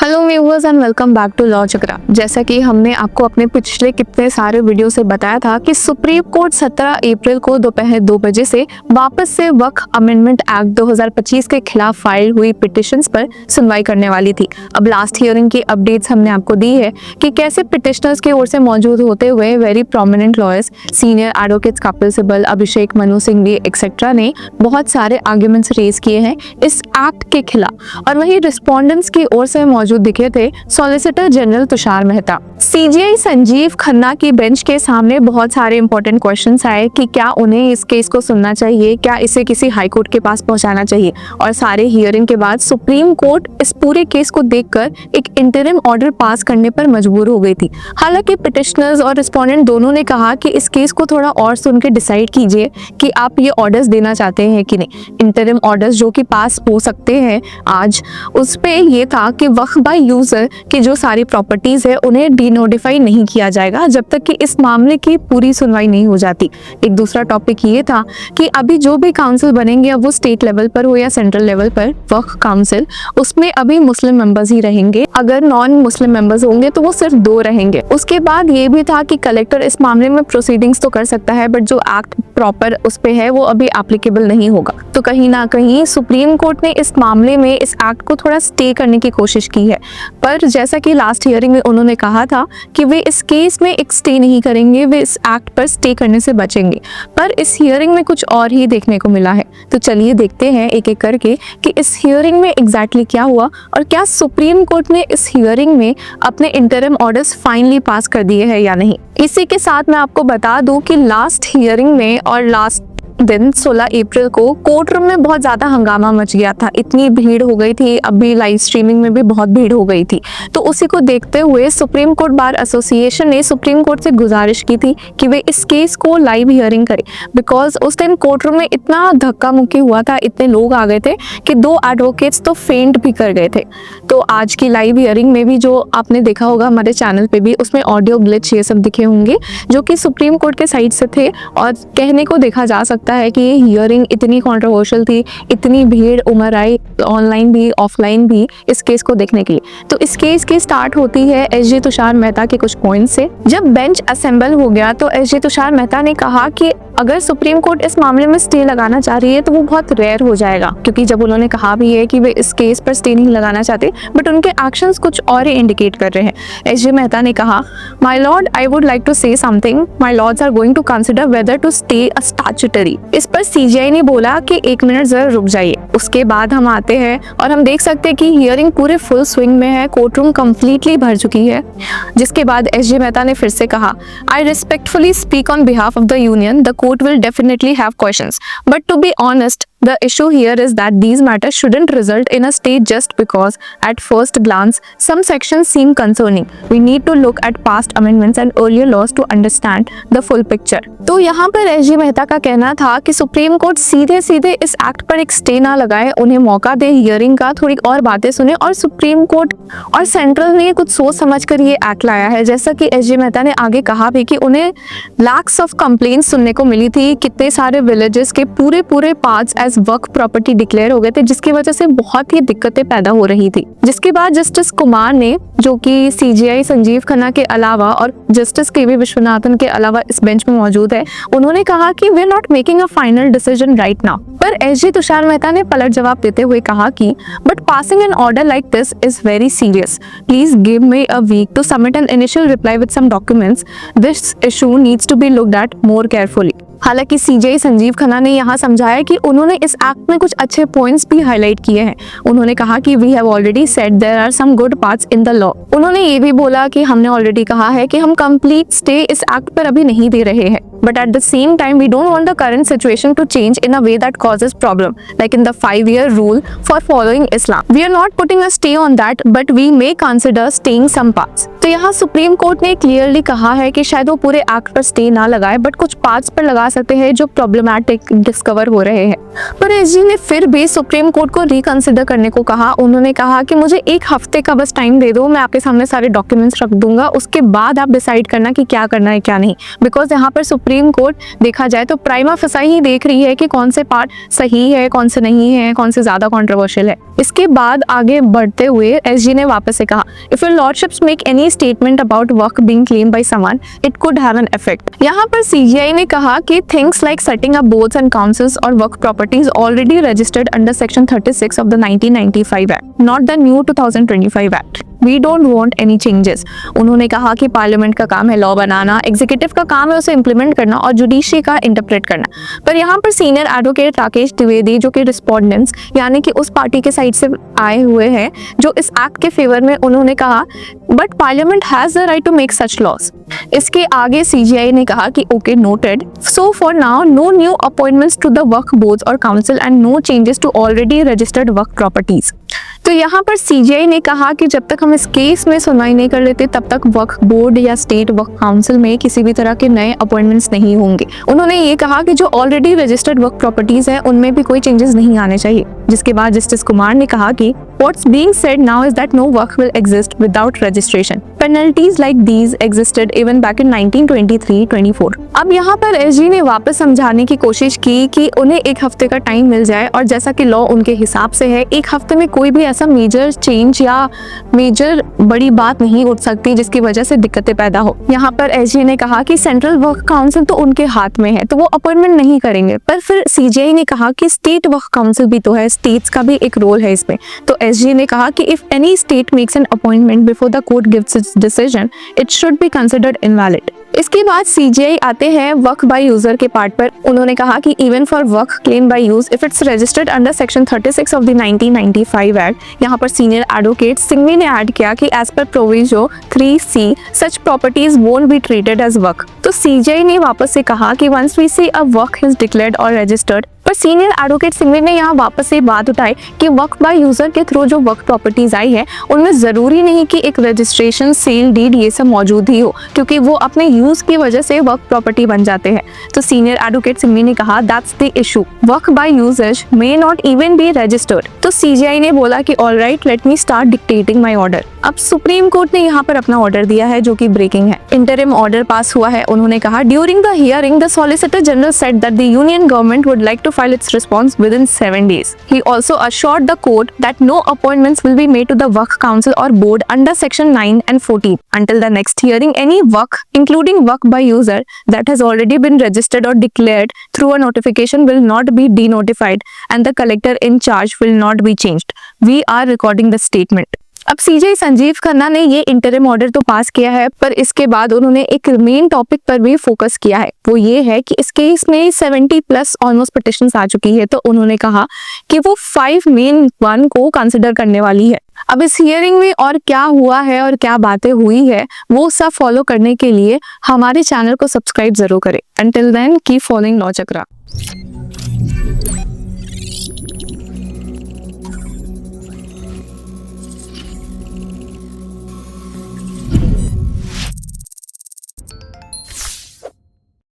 Hello viewers and welcome back to law Chakra. जैसा कि हमने आपको अपने पिछले कितने सारे वीडियो से बताया था कि सुप्रीम कोर्ट 17 अप्रैल को दोपहर 2 बजे से वापस से वक्फ अमेंडमेंट एक्ट 2025 के खिलाफ फाइल हुई पिटिशंस पर सुनवाई करने वाली थी। अब लास्ट हियरिंग की अपडेट्स हमने आपको दी है कि कैसे पिटिशनर्स की ओर से मौजूद होते हुए very prominent lawyers, senior advocates Kapil Sibal, Abhishek Manu Singhvi etcetera ने बहुत सारे आर्ग्यूमेंट्स रेज किए हैं इस एक्ट के खिलाफ। और वही रिस्पोंडेंट्स की ओर से मौजूद दिखे थे solicitor general Tushar Mehta. CGI Sanjiv Khanna की बेंच के सामने बहुत सारे इंपॉर्टेंट क्वेश्चंस आए कि क्या उन्हें इस केस को सुनना चाहिए, क्या इसे किसी हाई कोर्ट के पास पहुंचाना चाहिए। और सारे हियरिंग के बाद सुप्रीम कोर्ट इस पूरे केस को देखकर एक इंटरिम ऑर्डर पास करने पर मजबूर हो गई थी। हालांकि पिटिशनर्स और रिस्पोंडेंट दोनों ने कहा कि इस केस को थोड़ा और सुन के डिसाइड कीजिए कि आप ये ऑर्डर्स देना चाहते हैं कि नहीं। इंटरिम ऑर्डर्स जो कि पास हो सकते हैं आज, उस पे ये था कि वक्फ बाय यूजर की जो सारी प्रॉपर्टीज है उन्हें डीनोटिफाई नहीं किया जाएगा जब तक कि इस मामले की पूरी सुनवाई नहीं हो जाती। एक दूसरा टॉपिक ये था कि अभी जो भी काउंसिल बनेंगे, अब वो स्टेट लेवल पर हो या सेंट्रल लेवल पर, वक्फ काउंसिल, उसमें अभी मुस्लिम मेंबर्स ही रहेंगे। अगर नॉन मुस्लिम मेंबर्स होंगे तो वो सिर्फ 2 रहेंगे। उसके बाद ये भी था कि कलेक्टर इस मामले में प्रोसीडिंग्स तो कर सकता है, बट जो एक्ट प्रॉपर उस पे है वो अभी एप्लीकेबल नहीं होगा। तो कहीं ना कहीं सुप्रीम कोर्ट ने इस मामले में इस एक्ट को थोड़ा स्टे करने की कोशिश की है। पर जैसा कि लास्ट हियरिंग में उन्होंने कहा था कि वे इस केस में एक स्टे नहीं करेंगे, वे इस एक्ट पर स्टे करने से बचेंगे। पर इस हियरिंग में कुछ और ही देखने को मिला है। तो चलिए देखते हैं एक एक करके कि इस हियरिंग में एग्जैक्टली क्या हुआ और क्या सुप्रीम कोर्ट ने इस हियरिंग में अपने इंटरिम ऑर्डर्स फाइनली पास कर दिए हैं या नहीं। इसी के साथ मैं आपको बता दूं कि लास्ट हियरिंग में और लास्ट दिन 16 अप्रैल को कोर्ट रूम में बहुत ज्यादा हंगामा मच गया था। इतनी भीड़ हो गई थी, अभी लाइव स्ट्रीमिंग में भी बहुत भीड़ हो गई थी। तो उसी को देखते हुए सुप्रीम कोर्ट बार एसोसिएशन ने सुप्रीम कोर्ट से गुजारिश की थी कि वे इस केस को लाइव हियरिंग करें, बिकॉज उस दिन कोर्ट रूम में इतना धक्का मुक्की हुआ था, इतने लोग आ गए थे कि 2 एडवोकेट्स तो फेंट भी कर गए थे। तो आज की लाइव हियरिंग में भी जो आपने देखा होगा हमारे चैनल पे भी, उसमें ऑडियो ग्लिच ये सब दिखे होंगे जो कि सुप्रीम कोर्ट के साइड से थे। और कहने को देखा जा सकता है कि ये हियरिंग इतनी कंट्रोवर्शियल थी, इतनी भीड़ उमड़ आई ऑनलाइन भी ऑफलाइन भी इस केस को देखने के लिए। तो इस केस की स्टार्ट होती है एसजी तुषार मेहता के कुछ पॉइंट से। जब बेंच असेंबल हो गया तो एसजी तुषार मेहता ने कहा कि अगर सुप्रीम कोर्ट इस मामले में स्टे लगाना चाह रही है तो वो बहुत रेयर हो जाएगा, क्योंकि जब उन्होंने कहा भी है कि वे इस केस पर स्टे नहीं लगाना चाहते, बट उनके एक्शंस कुछ और ही इंडिकेट कर रहे हैं। एसजी मेहता ने कहा, my lord, I would like to say something. My lords are going to consider whether to stay a statutory. इस पर सीजीआई ने बोला कि 1 मिनट जरा रुक जाइए। उसके बाद हम आते हैं और हम देख सकते हैं कि हियरिंग पूरे फुल स्विंग में है, कोर्ट रूम कंप्लीटली भर चुकी है। जिसके बाद एसजी मेहता ने फिर से कहा, I respectfully speak on behalf of the union, the court will definitely have questions, but to be honest, the issue here is that these matters shouldn't result in a stay just because at first glance some sections seem concerning. We need to look at past amendments and earlier laws to understand the full picture. तो यहाँ पर SG Mehta का कहना था कि supreme court सीधे सीधे इस एक्ट पर एक स्टे ना लगाए, उन्हें मौका दे हियरिंग का, थोड़ी और बातें सुने। और सुप्रीम कोर्ट और सेंट्रल ने कुछ सोच समझ कर ये एक्ट लाया है। जैसा कि एसजी मेहता ने आगे कहा भी कि उन्हें लैक्स ऑफ कंप्लेंट्स सुनने को मिली थी, कितने सारे विलेजेस के पूरे पार्ट्स एज वर्क प्रॉपर्टी डिक्लेयर हो गए थे, जिसकी वजह से बहुत ही दिक्कतें पैदा हो रही थी। जिसके बाद जस्टिस कुमार ने, जो कि सीजीआई संजीव खन्ना के अलावा और जस्टिस केवी विश्वनाथन के अलावा इस बेंच में मौजूद है, उन्होंने कहा कि we are not making a final decision right now. पर एसजी तुषार मेहता ने पलट जवाब देते हुए कहा कि but passing an order like this is very serious, please give me a week to submit an initial reply with some documents, this issue needs to be looked at more carefully. हालांकि CJI Sanjiv Khanna ने यहाँ समझाया कि उन्होंने इस act में कुछ अच्छे पॉइंट्स भी हाईलाइट किए हैं। उन्होंने कहा कि we have already said there are some good parts in the law. उन्होंने ये भी बोला कि हमने ऑलरेडी कहा है कि हम कंप्लीट स्टे इस एक्ट पर अभी नहीं दे रहे हैं, but at the same time we don't want the current situation to change in a way that causes problem, like in the 5-year rule for following Islam. We are not putting a stay on that, but we may consider staying some parts. तो यहाँ supreme court ने clearly कहा है कि शायद वो पूरे act पर स्टे ना लगाए, बट कुछ पार्ट्स पर लगा सकते हैं जो प्रॉब्लमैटिक डिस्कवर हो रहे हैं। पर एसजी ने फिर भी सुप्रीम कोर्ट को रिकंसिडर करने को कहा। उन्होंने कहा कि मुझे 1 हफ्ते का बस टाइम दे दो, मैं आपके सामने सारे डॉक्यूमेंट्स रख दूंगा, उसके बाद आप डिसाइड करना कि क्या करना है क्या नहीं। बिकॉज यहाँ पर सुप्रीम कोर्ट देखा जाए तो प्राइमा फेसाई ही देख रही है कि कौन से पार्ट सही है, कौन से नहीं है, कौन से ज्यादा कंट्रोवर्शियल है। इसके बाद आगे बढ़ते हुए एसजी ने वापस से कहा, if your lordships make any statement about वर्क being claimed by someone it could have an effect. यहाँ पर सीजीआई ने कहा कि things like setting up boards and councils और वर्क properties already registered under section 36 of the 1995 act, not the new 2025 act. We don't want any changes। उन्होंने कहा कि पार्लियामेंट का काम है लॉ बनाना, एग्जीक्यूटिव का काम है उसे इम्प्लीमेंट करना और जुडिशरी का इंटरप्रेट करना। पर यहाँ पर सीनियर एडवोकेट राकेश द्विवेदी जो कि रिस्पोंडेंट्स यानी कि उस पार्टी के साइड से आए हुए हैं जो इस एक्ट के फेवर में, उन्होंने कहा but parliament has the right to make such laws. इसके आगे सीजीआई ने कहा कि okay noted, so for now no new appointments to the वर्क बोर्ड्स और council and no changes to already registered वर्क प्रॉपर्टीज। तो यहाँ पर सीजीआई ने कहा कि जब तक हम इस केस में सुनवाई नहीं कर लेते तब तक वर्क बोर्ड या स्टेट वर्क काउंसिल में किसी भी तरह के नए अपॉइंटमेंट्स नहीं होंगे। उन्होंने ये कहा कि जो ऑलरेडी रजिस्टर्ड वर्क प्रॉपर्टीज है उनमें भी कोई चेंजेस नहीं आने चाहिए। जिसके बाद जस्टिस कुमार ने कहा कि What's being said now is that no work will exist without registration. Penalties like these existed even back in 1923-24. अब यहाँ पर एसजी ने वापस समझाने की कोशिश की कि उन्हें एक हफ्ते का टाइम मिल जाए और जैसा कि लॉ उनके हिसाब से है, एक हफ्ते में कोई भी ऐसा मेजर चेंज या मेजर बड़ी बात नहीं उठ सकती जिसकी वजह से दिक्कतें पैदा हो। यहाँ पर एसजी ने कहा कि सेंट्रल वर्क काउंसिल तो उनके हाथ में है तो वो अपॉइंटमेंट नहीं करेंगे, पर फिर सीजीआई ने कहा कि स्टेट वर्क काउंसिल भी तो है, स्टेट्स का भी एक रोल है इसमें। तो एसजी ने कहा कि if any state makes an appointment before the court gives it's decision it should be considered invalid. इसके बाद सीजीआई आते हैं वर्क बाय यूजर के पार्ट पर। उन्होंने कहा कि even for work claim by use if it's registered under section 36 of the 1995 act. यहाँ पर सीनियर एडवोकेट सिंघवी ने ऐड किया कि as per proviso 3C such properties won't be treated as वर्क। तो सीजीआई ने वापस से कहा कि वंस वी सी अ वर्क इज डिक्लेयर्ड और रजिस्टर्ड, पर सीनियर एडवोकेट सिंघवी ने यहाँ वापस से बात उठाई कि वर्क बाय यूजर के थ्रू जो वर्क प्रॉपर्टीज आई है उनमें जरूरी नहीं कि एक रजिस्ट्रेशन, सेल डीड ये सब मौजूद ही हो, क्योंकि वो अपने यूज की वजह से वर्क प्रॉपर्टी बन जाते हैं। तो सीनियर एडवोकेट सिंघवी ने कहा that's the issue, work by users may not even be registered. तो सीजीआई ने बोला कि alright let me start dictating my order. अब सुप्रीम कोर्ट ने यहाँ पर अपना ऑर्डर दिया है जो कि ब्रेकिंग है। इंटरिम ऑर्डर पास हुआ है। उन्होंने कहा during the hearing the solicitor general said that the union government would like to file its response within 7 days. He also assured the court that no appointments will be made to the work council or board under section 9 and 14 until the next hearing. Any work, including work by user that has already been registered or declared through a notification will not be denotified and the collector in charge will not be changed. We are recording the statement. अब सीजे संजीव खन्ना ने ये interim order तो पास किया है, पर इसके बाद उन्होंने एक मेन टॉपिक पर भी फोकस किया है। वो ये है कि इस केस में 70+ ऑलमोस्ट पिटिशंस आ चुकी है, तो उन्होंने कहा कि वो 5 मेन 1 को कंसिडर करने वाली है। अब इस हियरिंग में और क्या हुआ है और क्या बातें हुई है वो सब फॉलो करने के लिए हमारे चैनल को सब्सक्राइब जरूर करें। Until then keep following law चक्रा।